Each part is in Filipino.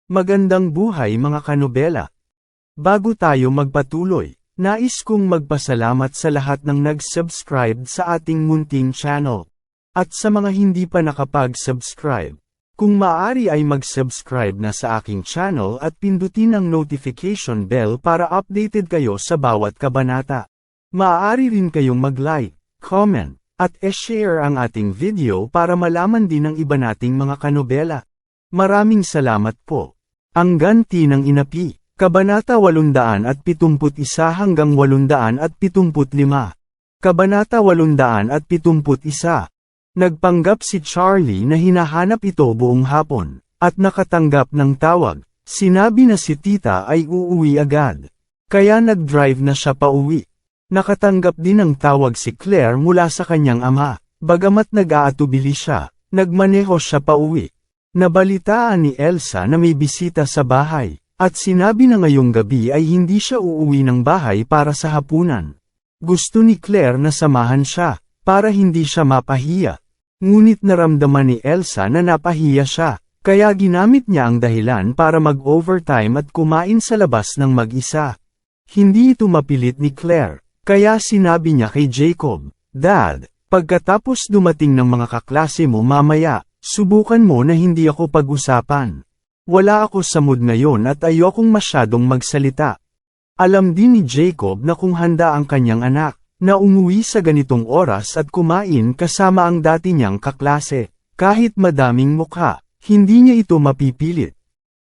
Magandang buhay mga kanobela. Bago tayo magpatuloy, nais kong magpasalamat sa lahat ng nag-subscribe sa ating munting channel. At sa mga hindi pa nakapag-subscribe, kung maaari ay mag-subscribe na sa aking channel at pindutin ang notification bell para updated kayo sa bawat kabanata. Maaari rin kayong mag-like, comment, at e-share ang ating video para malaman din ng iba nating mga kanobela. Maraming salamat po. Ang ganti ng inapi, Kabanata 871 hanggang 875. Kabanata 871. Nagpanggap si Charlie na hinahanap ito buong hapon, at nakatanggap ng tawag. Sinabi na si tita ay uuwi agad. Kaya nag-drive na siya pauwi. Nakatanggap din ng tawag si Claire mula sa kanyang ama. Bagamat nag-aatubili siya, nagmaneho siya pauwi. Nabalitaan ni Elsa na may bisita sa bahay, at sinabi na ngayong gabi ay hindi siya uuwi ng bahay para sa hapunan. Gusto ni Claire na samahan siya, para hindi siya mapahiya. Ngunit naramdaman ni Elsa na napahiya siya, kaya ginamit niya ang dahilan para mag-overtime at kumain sa labas ng mag-isa. Hindi ito mapilit ni Claire, kaya sinabi niya kay Jacob, "Dad, pagkatapos dumating ng mga kaklase mo mamaya, subukan mo na hindi ako pag-usapan. Wala ako sa mood ngayon at ayokong masyadong magsalita." Alam din ni Jacob na kung handa ang kanyang anak, na umuwi sa ganitong oras at kumain kasama ang dati niyang kaklase, kahit madaming mukha, hindi niya ito mapipilit.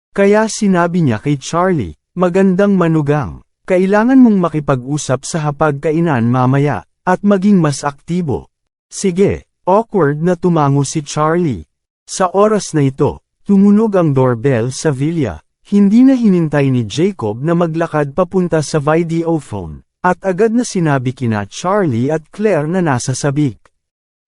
Kaya sinabi niya kay Charlie, "Magandang manugang, kailangan mong makipag-usap sa hapagkainan mamaya, at maging mas aktibo." "Sige." Awkward na tumango si Charlie. Sa oras na ito, tumunog ang doorbell sa villa. Hindi na hinintay ni Jacob na maglakad papunta sa videophone, at agad na sinabi kina Charlie at Claire na nasa sabik.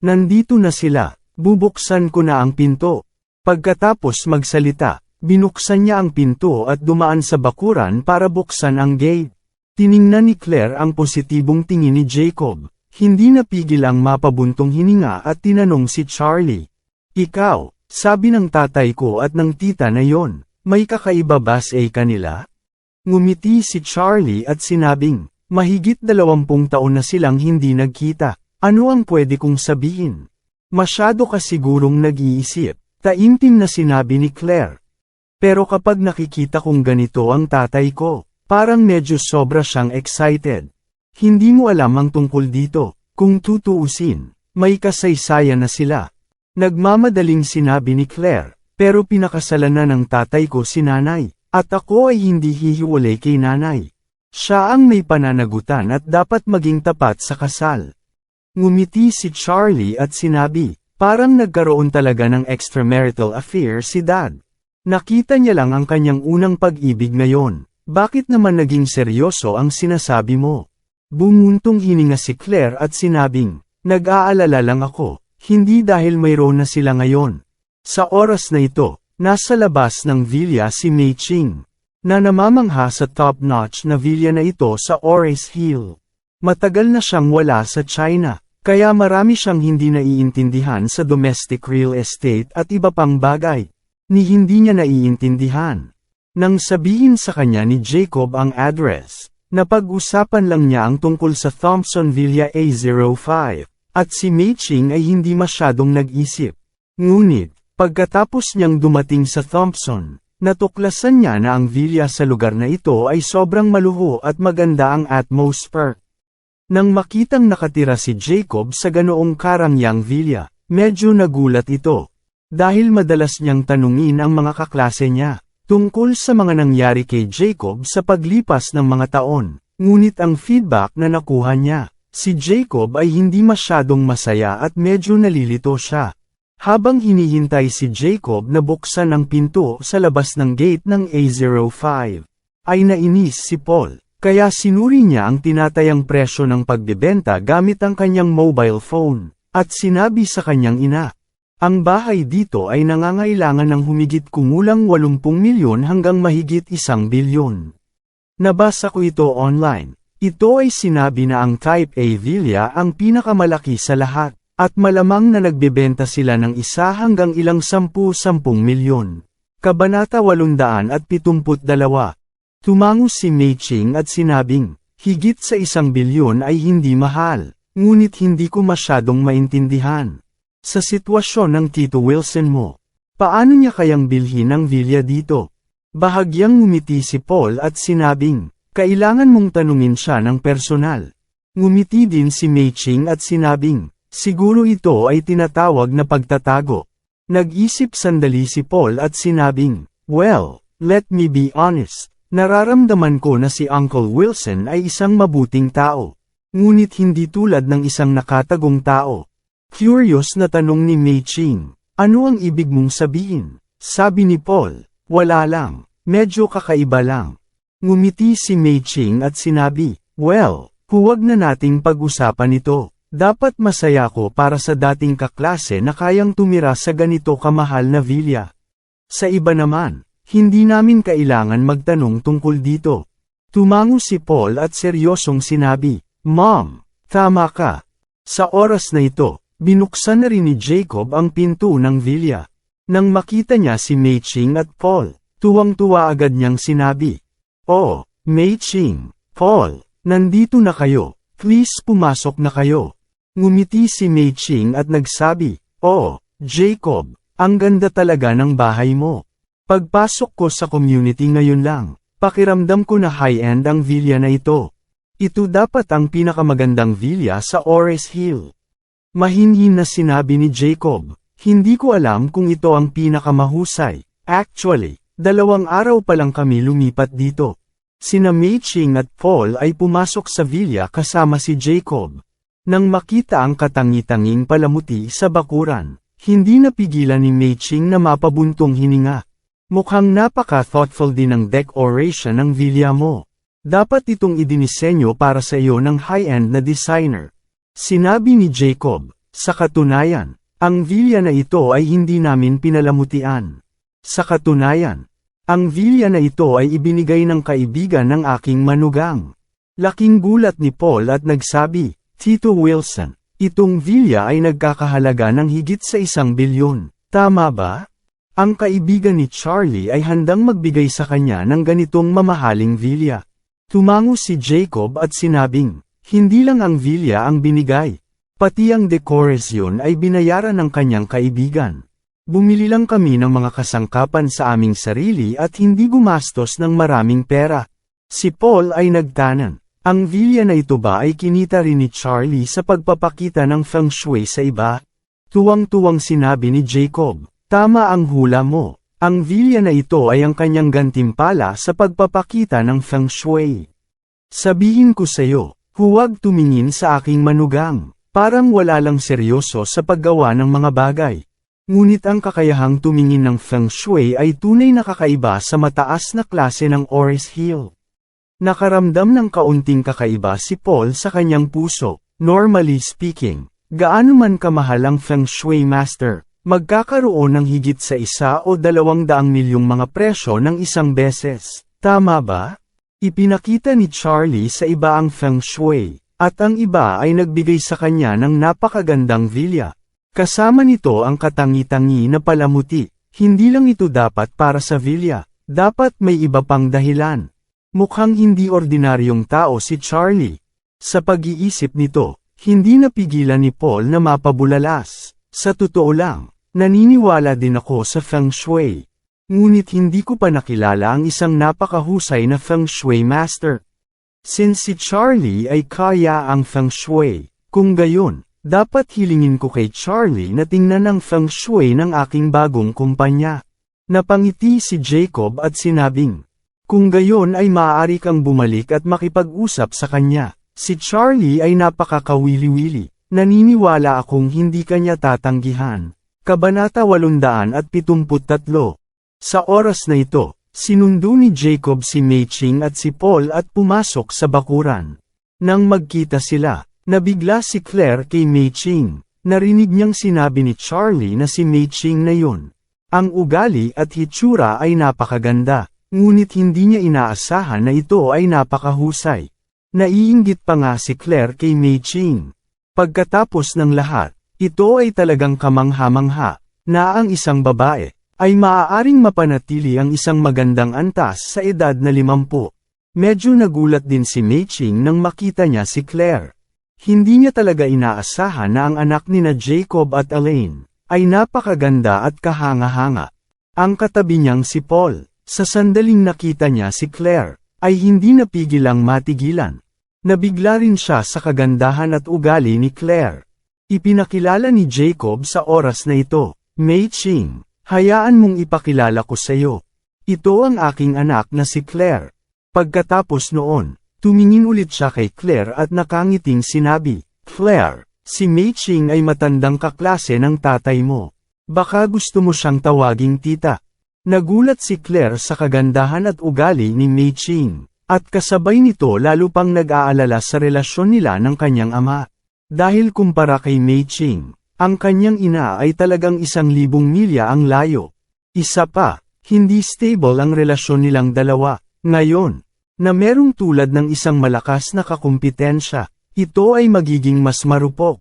"Nandito na sila, bubuksan ko na ang pinto." Pagkatapos magsalita, binuksan niya ang pinto at dumaan sa bakuran para buksan ang gate. Tiningnan ni Claire ang positibong tingin ni Jacob. Hindi napigil ang mapabuntong hininga at tinanong si Charlie. "Ikaw, sabi ng tatay ko at ng tita na yon, may kakaiba ba sa kanila?" Ngumiti si Charlie at sinabing, "Mahigit 20 taon na silang hindi nagkita. Ano ang pwede kong sabihin?" "Masyado ka sigurong nag-iisip," taimtim na sinabi ni Claire. "Pero kapag nakikita kong ganito ang tatay ko, parang medyo sobra siyang excited. Hindi mo alam ang tungkol dito, kung tutuusin, may kasaysayan na sila." Nagmamadaling sinabi ni Claire, "Pero pinakasalan na ng tatay ko si nanay, at ako ay hindi hihiwalay kay nanay. Siya ang may pananagutan at dapat maging tapat sa kasal." Ngumiti si Charlie at sinabi, "Parang nagkaroon talaga ng extramarital affair si Dad. Nakita niya lang ang kanyang unang pag-ibig ngayon. Bakit naman naging seryoso ang sinasabi mo?" Bumuntong hininga si Claire at sinabing, "Nag-aalala lang ako. Hindi dahil mayroon na sila ngayon." Sa oras na ito, nasa labas ng villa si Mei Ching, na namamangha sa top-notch na villa na ito sa Ores Hill. Matagal na siyang wala sa China, kaya marami siyang hindi naiintindihan sa domestic real estate at iba pang bagay. Ni hindi niya naiintindihan. Nang sabihin sa kanya ni Jacob ang address, napag-usapan lang niya ang tungkol sa Thompson Villa A05. At si Mei Ching ay hindi masyadong nag-isip. Ngunit, pagkatapos niyang dumating sa Thompson, natuklasan niya na ang villa sa lugar na ito ay sobrang maluho at maganda ang atmosphere. Nang makitang nakatira si Jacob sa ganoong karangyang villa, medyo nagulat ito. Dahil madalas niyang tanungin ang mga kaklase niya, tungkol sa mga nangyari kay Jacob sa paglipas ng mga taon. Ngunit ang feedback na nakuha niya, si Jacob ay hindi masyadong masaya at medyo nalilito siya. Habang hinihintay si Jacob na buksan ang pinto sa labas ng gate ng A05, ay nainis si Paul, kaya sinuri niya ang tinatayang presyo ng pagbebenta gamit ang kanyang mobile phone, at sinabi sa kanyang ina, "Ang bahay dito ay nangangailangan ng humigit kumulang 80 milyon hanggang mahigit 1 bilyon. Nabasa ko ito online. Ito ay sinabi na ang Type A Villa ang pinakamalaki sa lahat, at malamang na nagbebenta sila ng 1 hanggang ilang 10 milyon. Kabanata 872. Tumango si Mei Ching at sinabing, higit sa 1 bilyon ay hindi mahal, ngunit hindi ko masyadong maintindihan. Sa sitwasyon ng Tito Wilson mo, paano niya kayang bilhin ang villa dito? Bahagyang ngumiti si Paul at sinabing, kailangan mong tanungin siya ng personal. Ngumiti din si Mei Ching at sinabing, siguro ito ay tinatawag na pagtatago. Nag-isip sandali si Paul at sinabing, well, let me be honest, nararamdaman ko na si Uncle Wilson ay isang mabuting tao. Ngunit hindi tulad ng isang nakatagong tao. Curious na tanong ni Mei Ching, ano ang ibig mong sabihin? Sabi ni Paul, wala lang, medyo kakaiba lang. Ngumiti si Mei Ching at sinabi, well, huwag na nating pag-usapan ito. Dapat masaya ko para sa dating kaklase na kayang tumira sa ganito kamahal na villa. Sa iba naman, hindi namin kailangan magtanong tungkol dito. Tumango si Paul at seryosong sinabi, Mom, tama ka. Sa oras na ito, binuksan na rin ni Jacob ang pinto ng villa. Nang makita niya si Mei Ching at Paul, tuwang-tuwa agad niyang sinabi, oh, Mei Ching, Paul, nandito na kayo, please pumasok na kayo. Ngumiti si Mei Ching at nagsabi, oh, Jacob, ang ganda talaga ng bahay mo. Pagpasok ko sa community ngayon lang, pakiramdam ko na high-end ang villa na ito. Ito dapat ang pinakamagandang villa sa Ores Hill. Mahinhin na sinabi ni Jacob, hindi ko alam kung ito ang pinakamahusay. Actually, 2 araw pa lang kami lumipat dito. Sina Mei Ching at Paul ay pumasok sa villa kasama si Jacob. Nang makita ang katangi-tanging palamuti sa bakuran, hindi napigilan ni Mei Ching na mapabuntong hininga. Mukhang napaka-thoughtful din ang decoration ng villa mo. Dapat itong idinisenyo para sa iyo ng high-end na designer. Sinabi ni Jacob, sa katunayan, ang villa na ito ay hindi namin pinalamutian. Sa katunayan, ang villa na ito ay ibinigay ng kaibigan ng aking manugang. Laking gulat ni Paul at nagsabi, Tito Wilson, itong villa ay nagkakahalaga ng higit sa 1 bilyon, tama ba? Ang kaibigan ni Charlie ay handang magbigay sa kanya ng ganitong mamahaling villa. Tumango si Jacob at sinabing, hindi lang ang villa ang binigay, pati ang dekorasyon ay binayaran ng kanyang kaibigan. Bumili lang kami ng mga kasangkapan sa aming sarili at hindi gumastos ng maraming pera. Si Paul ay nagtanan. Ang villa na ito ba ay kinita rin ni Charlie sa pagpapakita ng feng shui sa iba? Tuwang-tuwang sinabi ni Jacob, tama ang hula mo. Ang villa na ito ay ang kanyang gantimpala sa pagpapakita ng feng shui. Sabihin ko sa iyo, huwag tumingin sa aking manugang. Parang wala lang seryoso sa paggawa ng mga bagay. Ngunit ang kakayahang tumingin ng feng shui ay tunay na kakaiba sa mataas na klase ng Ores Hill. Nakaramdam ng kaunting kakaiba si Paul sa kanyang puso. Normally speaking, gaano man kamahal ang feng shui master, magkakaroon ng higit sa 1 o 200 milyong mga presyo ng isang beses. Tama ba? Ipinakita ni Charlie sa iba ang feng shui, at ang iba ay nagbigay sa kanya ng napakagandang villa. Kasama nito ang katangi-tangi na palamuti. Hindi lang ito dapat para sa villa, dapat may iba pang dahilan. Mukhang hindi ordinaryong tao si Charlie. Sa pag-iisip nito, hindi napigilan ni Paul na mapabulalas. Sa totoo lang, naniniwala din ako sa feng shui. Ngunit hindi ko pa nakilala ang isang napakahusay na feng shui master. Since si Charlie ay kaya ang feng shui, kung gayon, dapat hilingin ko kay Charlie na tingnan ang feng shui ng aking bagong kumpanya. Napangiti si Jacob at sinabing, kung gayon ay maaari kang bumalik at makipag-usap sa kanya. Si Charlie ay napakakawili-wili. Naniniwala akong hindi kanya tatanggihan. Kabanata 873. Sa oras na ito, sinundo ni Jacob si Mei Ching at si Paul at pumasok sa bakuran. Nang magkita sila, nabigla si Claire kay Mei Ching. Narinig niyang sinabi ni Charlie na si Mei Ching na yun. Ang ugali at hitsura ay napakaganda. Ngunit hindi niya inaasahan na ito ay napakahusay. Naiinggit pa nga si Claire kay Mei Ching. Pagkatapos ng lahat, ito ay talagang kamangha-mangha, na ang isang babae, ay maaaring mapanatili ang isang magandang antas sa edad na 50. Medyo nagulat din si Mei Ching nang makita niya si Claire. Hindi niya talaga inaasahan na ang anak nina Jacob at Elaine ay napakaganda at kahanga-hanga. Ang katabi niyang si Paul, sa sandaling nakita niya si Claire, ay hindi napigilang matigilan. Nabigla rin siya sa kagandahan at ugali ni Claire. Ipinakilala ni Jacob sa oras na ito, Mei Ching, hayaan mong ipakilala ko sa iyo. Ito ang aking anak na si Claire. Pagkatapos noon, tumingin ulit siya kay Claire at nakangiting sinabi, Claire, si Mei Ching ay matandang kaklase ng tatay mo. Baka gusto mo siyang tawaging tita. Nagulat si Claire sa kagandahan at ugali ni Mei Ching, at kasabay nito lalo pang nag-aalala sa relasyon nila ng kanyang ama. Dahil kumpara kay Mei Ching, ang kanyang ina ay talagang 1,000 milya ang layo. Isa pa, hindi stable ang relasyon nilang dalawa. Ngayon, na merong tulad ng isang malakas na kakumpetensya, ito ay magiging mas marupok.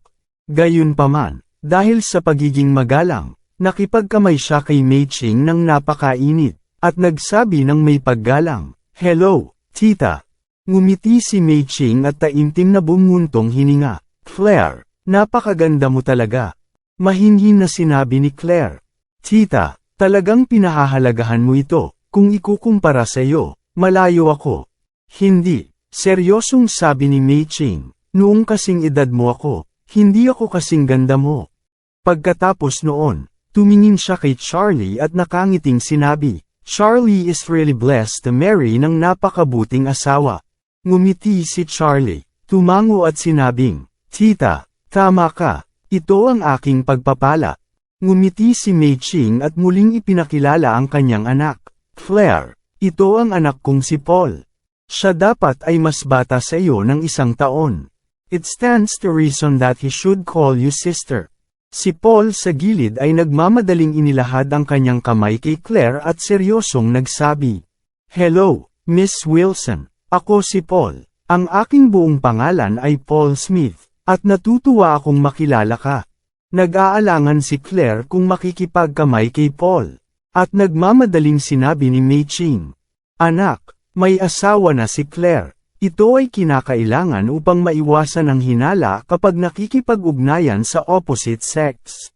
Gayunpaman, dahil sa pagiging magalang, nakipagkamay siya kay Mei Ching ng napakainit, at nagsabi ng may paggalang, Hello, tita. Ngumiti si Mei Ching at taimtim na bumuntong hininga. Claire, napakaganda mo talaga. Mahinhin na sinabi ni Claire. Tita, talagang pinahahalagahan mo ito, kung ikukumpara sa iyo. Malayo ako. Hindi, seryosong sabi ni Mei Ching, noong kasing edad mo ako, hindi ako kasing ganda mo. Pagkatapos noon, tumingin siya kay Charlie at nakangiting sinabi, Charlie is really blessed to marry ng napakabuting asawa. Ngumiti si Charlie, tumango at sinabing, Tita, tama ka, ito ang aking pagpapala. Ngumiti si Mei Ching at muling ipinakilala ang kanyang anak, Claire. Ito ang anak kong si Paul. Siya dapat ay mas bata sa iyo ng 1 taon. It stands to reason that he should call you sister. Si Paul sa gilid ay nagmamadaling inilahad ang kanyang kamay kay Claire at seryosong nagsabi, Hello, Miss Wilson. Ako si Paul. Ang aking buong pangalan ay Paul Smith, at natutuwa akong makilala ka. Nag-aalangan si Claire kung makikipagkamay kay Paul. At nagmamadaling sinabi ni Mei Ching, Anak, may asawa na si Claire. Ito ay kinakailangan upang maiwasan ang hinala kapag nakikipag-ugnayan sa opposite sex.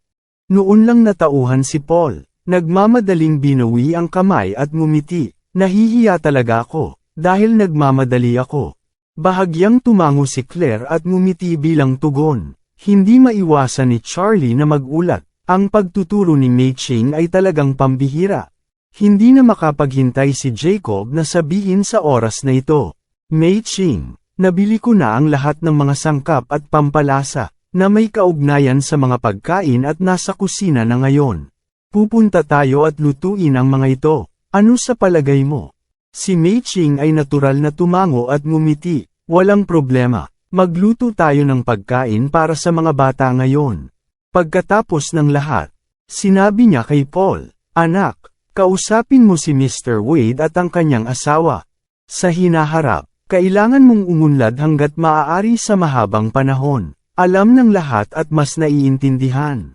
Noon lang natauhan si Paul, nagmamadaling binawi ang kamay at ngumiti, nahihiya talaga ako, dahil nagmamadali ako. Bahagyang tumango si Claire at ngumiti bilang tugon. Hindi maiwasan ni Charlie na magulat. Ang pagtuturo ni Mei Ching ay talagang pambihira. Hindi na makapaghintay si Jacob na sabihin sa oras na ito, Mei Ching, nabili ko na ang lahat ng mga sangkap at pampalasa, na may kaugnayan sa mga pagkain at nasa kusina na ngayon. Pupunta tayo at lutuin ang mga ito. Ano sa palagay mo? Si Mei Ching ay natural na tumango at ngumiti. Walang problema, magluto tayo ng pagkain para sa mga bata ngayon. Pagkatapos ng lahat, sinabi niya kay Paul, Anak, kausapin mo si Mr. Wade at ang kanyang asawa. Sa hinaharap, kailangan mong umunlad hanggat maaari sa mahabang panahon. Alam ng lahat at mas naiintindihan.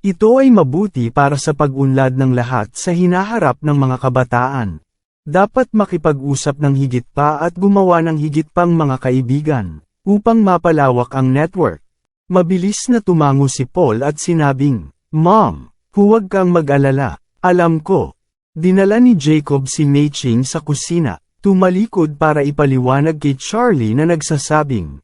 Ito ay mabuti para sa pag-unlad ng lahat sa hinaharap ng mga kabataan. Dapat makipag-usap ng higit pa at gumawa ng higit pang mga kaibigan, upang mapalawak ang network. Mabilis na tumango si Paul at sinabing, Mom, huwag kang mag-alala, alam ko. Dinala ni Jacob si Mei Ching sa kusina, tumalikod para ipaliwanag kay Charlie na nagsasabing,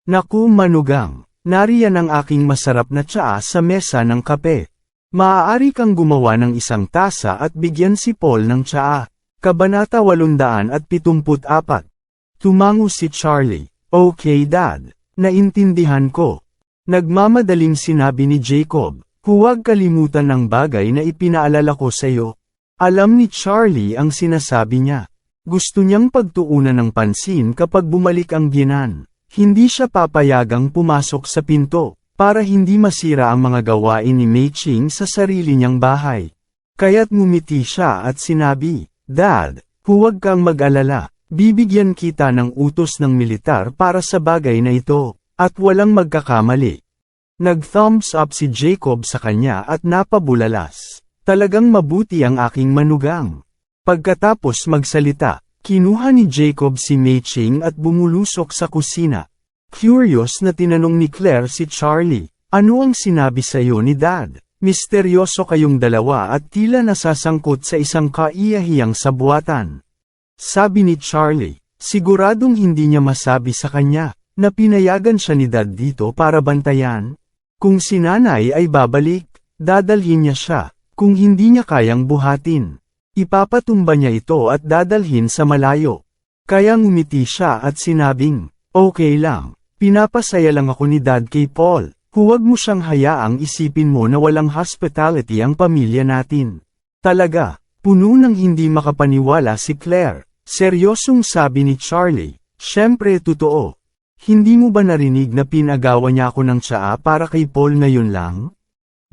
Naku manugang, nariyan ang aking masarap na tsaa sa mesa ng kape. Maaari kang gumawa ng 1 tasa at bigyan si Paul ng tsaa. Kabanata 874. Tumango si Charlie, Okay Dad, naintindihan ko. Nagmamadaling sinabi ni Jacob, huwag kalimutan ang bagay na ipinaalala ko sa iyo. Alam ni Charlie ang sinasabi niya. Gusto niyang pagtuunan ng pansin kapag bumalik ang biyenan. Hindi siya papayagang pumasok sa pinto, para hindi masira ang mga gawain ni Mei Ching sa sarili niyang bahay. Kaya't ngumiti siya at sinabi, Dad, huwag kang mag-alala, bibigyan kita ng utos ng militar para sa bagay na ito. At walang magkakamali. Nag-thumbs up si Jacob sa kanya at napabulalas. Talagang mabuti ang aking manugang. Pagkatapos magsalita, kinuha ni Jacob si Mei Ching at bumulusok sa kusina. Curious na tinanong ni Claire si Charlie, ano ang sinabi sa'yo ni Dad? Misteryoso kayong dalawa at tila nasasangkot sa isang kaiyahiyang sabuatan. Sabi ni Charlie, siguradong hindi niya masabi sa kanya, na pinayagan siya ni Dad dito para bantayan. Kung si Nanay ay babalik, dadalhin niya siya, kung hindi niya kayang buhatin. Ipapatumba niya ito at dadalhin sa malayo. Kaya ngumiti siya at sinabing, okay lang, pinapasaya lang ako ni Dad kay Paul. Huwag mo siyang hayaang isipin mo na walang hospitality ang pamilya natin. Talaga, puno ng hindi makapaniwala si Claire. Seryosong sabi ni Charlie, syempre totoo. Hindi mo ba narinig na pinagawa niya ako ng tsaa para kay Paul ngayon lang?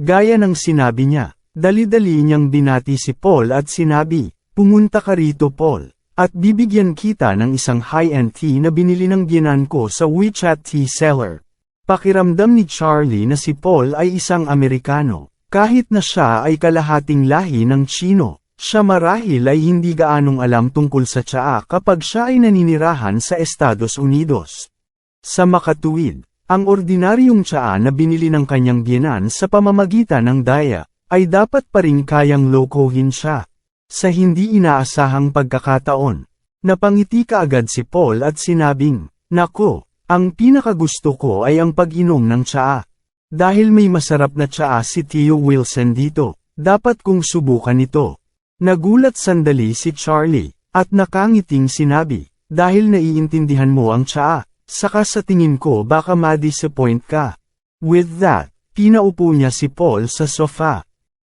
Gaya ng sinabi niya, dali-dali niyang binati si Paul at sinabi, pumunta ka rito Paul, at bibigyan kita ng isang high-end tea na binili ng biyenan ko sa WeChat tea seller. Pakiramdam ni Charlie na si Paul ay isang Amerikano. Kahit na siya ay kalahating lahi ng Chino, siya marahil ay hindi gaanong alam tungkol sa tsaa kapag siya ay naninirahan sa Estados Unidos. Sa makatuwid, ang ordinaryong tsaa na binili ng kanyang biyenan sa pamamagitan ng daya, ay dapat pa rin kayang lokohin siya. Sa hindi inaasahang pagkakataon, napangiti kaagad si Paul at sinabing, nako, ang pinakagusto ko ay ang pag-inom ng tsaa. Dahil may masarap na tsaa si Tio Wilson dito, dapat kong subukan ito. Nagulat sandali si Charlie, at nakangiting sinabi, dahil naiintindihan mo ang tsaa, saka sa tingin ko baka ma-disappoint ka. With that, pinaupo niya si Paul sa sofa.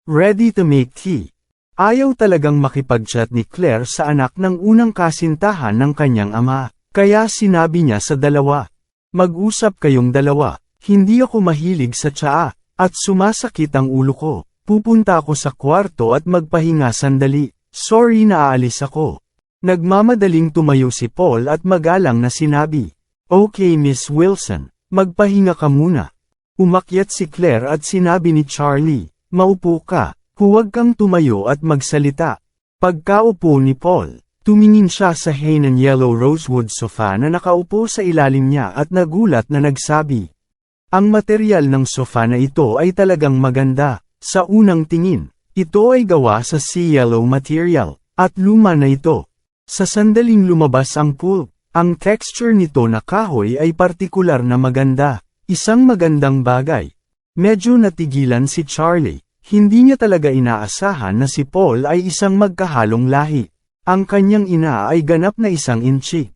Ready to make tea. Ayaw talagang makipag-chat ni Claire sa anak ng unang kasintahan ng kanyang ama. Kaya sinabi niya sa dalawa, mag-usap kayong dalawa, hindi ako mahilig sa tsaa, at sumasakit ang ulo ko, pupunta ako sa kwarto at magpahinga sandali, sorry na aalis ako. Nagmamadaling tumayo si Paul at magalang na sinabi, okay Miss Wilson, magpahinga ka muna. Umakyat si Claire at sinabi ni Charlie, maupo ka, huwag kang tumayo at magsalita. Pagkaupo ni Paul, tumingin siya sa Hainan Yellow Rosewood sofa na nakaupo sa ilalim niya at nagulat na nagsabi. Ang material ng sofa na ito ay talagang maganda. Sa unang tingin, ito ay gawa sa sea yellow material, at luma na ito. Sa sandaling lumabas ang pulp, ang texture nito na kahoy ay partikular na maganda. Isang magandang bagay. Medyo natigilan si Charlie. Hindi niya talaga inaasahan na si Paul ay isang magkahalong lahi. Ang kanyang ina ay ganap na isang inchik.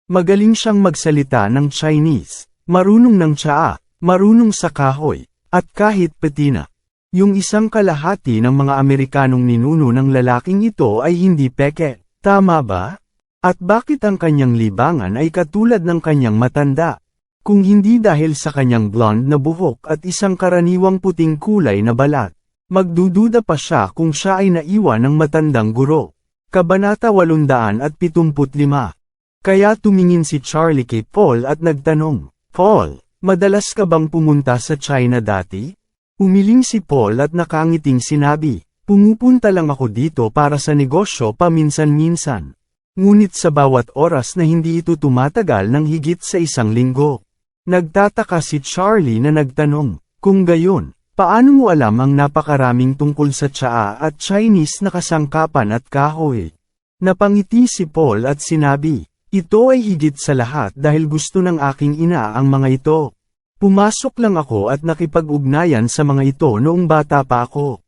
Magaling siyang magsalita ng Chinese, marunong ng tsaa, marunong sa kahoy, at kahit patina. Yung isang kalahati ng mga Amerikanong ninuno ng lalaking ito ay hindi peke, tama ba? At bakit ang kanyang libangan ay katulad ng kanyang matanda? Kung hindi dahil sa kanyang blonde na buhok at isang karaniwang puting kulay na balat, magdududa pa siya kung siya ay naiwan ng matandang guro. Kabanata 875. Kaya tumingin si Charlie kay Paul at nagtanong, Paul, madalas ka bang pumunta sa China dati? Umiling si Paul at nakangiting sinabi, pumupunta lang ako dito para sa negosyo paminsan-minsan. Ngunit sa bawat oras na hindi ito tumatagal ng higit sa isang linggo. Nagtataka si Charlie na nagtanong, kung gayon, paano mo alam ang napakaraming tungkol sa tsaa at Chinese na kasangkapan at kahoy? Napangiti si Paul at sinabi, ito ay higit sa lahat dahil gusto ng aking ina ang mga ito. Pumasok lang ako at nakipag-ugnayan sa mga ito noong bata pa ako.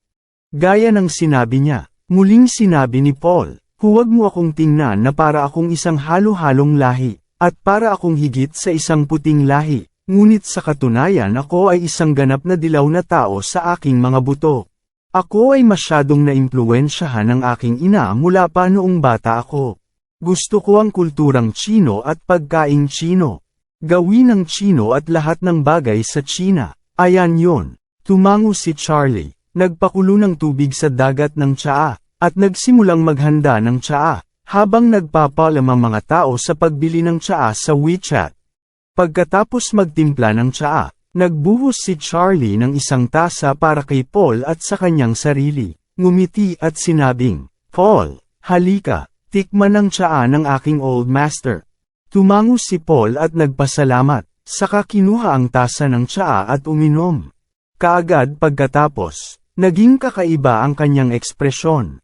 Gaya ng sinabi niya, muling sinabi ni Paul, huwag mo akong tingnan na para akong isang halo-halong lahi, at para akong higit sa isang puting lahi. Ngunit sa katunayan ako ay isang ganap na dilaw na tao sa aking mga buto. Ako ay masyadong naimpluwensyahan ng aking ina mula pa noong bata ako. Gusto ko ang kulturang Chino at pagkaing Chino. Gawin ng Chino at lahat ng bagay sa China. Ayan yon. Tumango si Charlie, nagpakulo ng tubig sa dagat ng tsaa, at nagsimulang maghanda ng tsaa, habang nagpapalam ang mga tao sa pagbili ng tsaa sa WeChat. Pagkatapos magtimpla ng tsaa, nagbuhos si Charlie ng isang tasa para kay Paul at sa kanyang sarili. ngumiti at sinabing, Paul, halika, tikman ang tsaa ng aking old master. Tumango si Paul at nagpasalamat, saka kinuha ang tasa ng tsaa at uminom. Kaagad pagkatapos, naging kakaiba ang kanyang ekspresyon.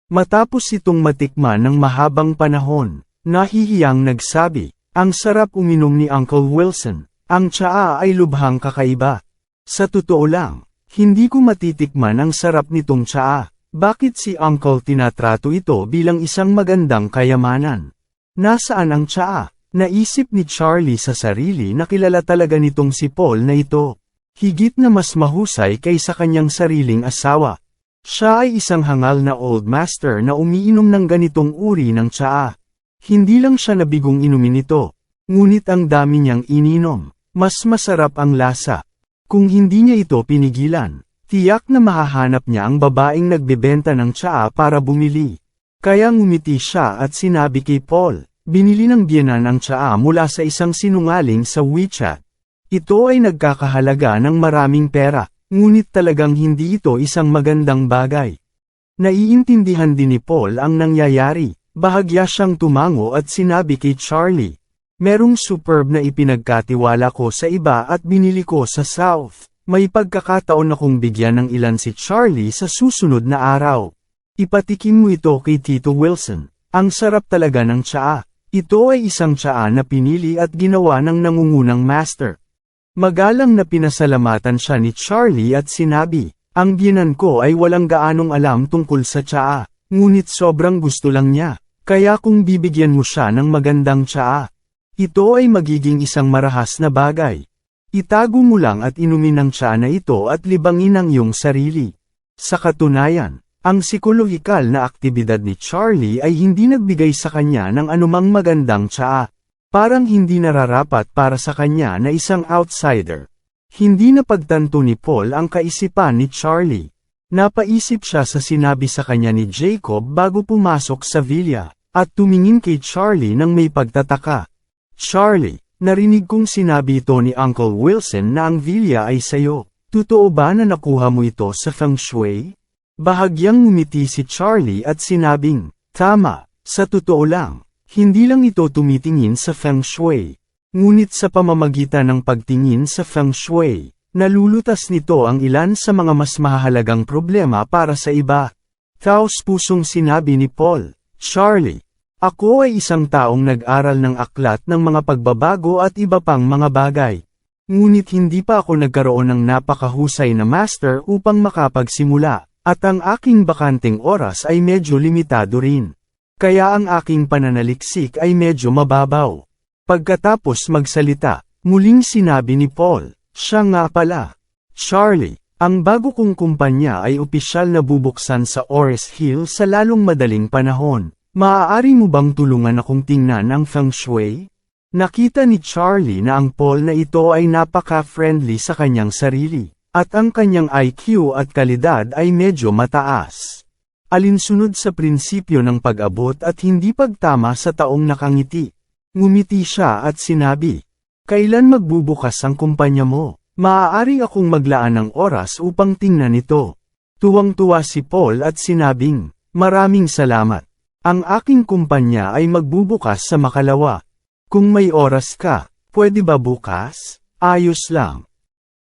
Matapos itong matikman ng mahabang panahon, nahihiyang nagsabi, ang sarap uminom ni Uncle Wilson, ang tsaa ay lubhang kakaiba. Sa totoo lang, hindi ko matitikman ang sarap nitong tsaa. Bakit si Uncle tinatrato ito bilang isang magandang kayamanan? Nasaan ang tsaa? Naisip ni Charlie sa sarili na kilala talaga nitong si Paul na ito. Higit na mas mahusay kaysa kanyang sariling asawa. Siya ay isang hangal na old master na umiinom ng ganitong uri ng tsaa. Hindi lang siya nabigong inumin ito, ngunit ang dami niyang ininom. Mas masarap ang lasa. Kung hindi niya ito pinigilan, tiyak na mahahanap niya ang babaeng nagbebenta ng tsaa para bumili. Kaya ngumiti siya at sinabi kay Paul, binili ng biyenan ang tsaa mula sa isang sinungaling sa WeChat. Ito ay nagkakahalaga ng maraming pera, ngunit talagang hindi ito isang magandang bagay. Naiintindihan din ni Paul ang nangyayari, bahagya siyang tumango at sinabi kay Charlie, merong superb na ipinagkatiwala ko sa iba at binili ko sa South. May pagkakataon akong bigyan ng ilan si Charlie sa susunod na araw. Ipatikim mo ito kay Tito Wilson. Ang sarap talaga ng tsaa. Ito ay isang tsaa na pinili at ginawa ng nangungunang master. Magalang na pinasalamatan siya ni Charlie at sinabi, ang biyenan ko ay walang gaanong alam tungkol sa tsaa, ngunit sobrang gusto lang niya. Kaya kung bibigyan mo siya ng magandang tsaa, ito ay magiging isang marahas na bagay. Itago mo lang at inumin ang tsaa na ito at libangin ang iyong sarili. Sa katunayan, ang psikolohikal na aktibidad ni Charlie ay hindi nagbigay sa kanya ng anumang magandang tsaa. Parang hindi nararapat para sa kanya na isang outsider. Hindi napagtanto ni Paul ang kaisipan ni Charlie. Napaisip siya sa sinabi sa kanya ni Jacob bago pumasok sa villa, at tumingin kay Charlie nang may pagtataka. Charlie, narinig kong sinabi ito ni Uncle Wilson na ang villa ay sayo. Totoo ba na nakuha mo ito sa feng shui? Bahagyang ngumiti si Charlie at sinabing, tama, sa totoo lang, hindi lang ito tumitingin sa feng shui. Ngunit sa pamamagitan ng pagtingin sa feng shui, nalulutas nito ang ilan sa mga mas mahalagang problema para sa iba. Taos-pusong sinabi ni Paul, Charlie, ako ay isang taong nag-aral ng aklat ng mga pagbabago at iba pang mga bagay. Ngunit hindi pa ako nagkaroon ng napakahusay na master upang makapagsimula, at ang aking bakanteng oras ay medyo limitado rin. Kaya ang aking pananaliksik ay medyo mababaw. Pagkatapos magsalita, muling sinabi ni Paul, siya nga pala. Charlie, ang bago kong kumpanya ay opisyal na bubuksan sa Ores Hill sa lalong madaling panahon. Maaari mo bang tulungan akong tingnan ang feng shui? Nakita ni Charlie na ang Paul na ito ay napaka-friendly sa kanyang sarili, at ang kanyang IQ at kalidad ay medyo mataas. Alinsunod sa prinsipyo ng pag-abot at hindi pagtama sa taong nakangiti. Ngumiti siya at sinabi, kailan magbubukas ang kumpanya mo? Maaari akong maglaan ng oras upang tingnan ito. Tuwang-tuwa si Paul at sinabing, maraming salamat. Ang aking kumpanya ay magbubukas sa makalawa. Kung may oras ka, pwede ba bukas? Ayos lang.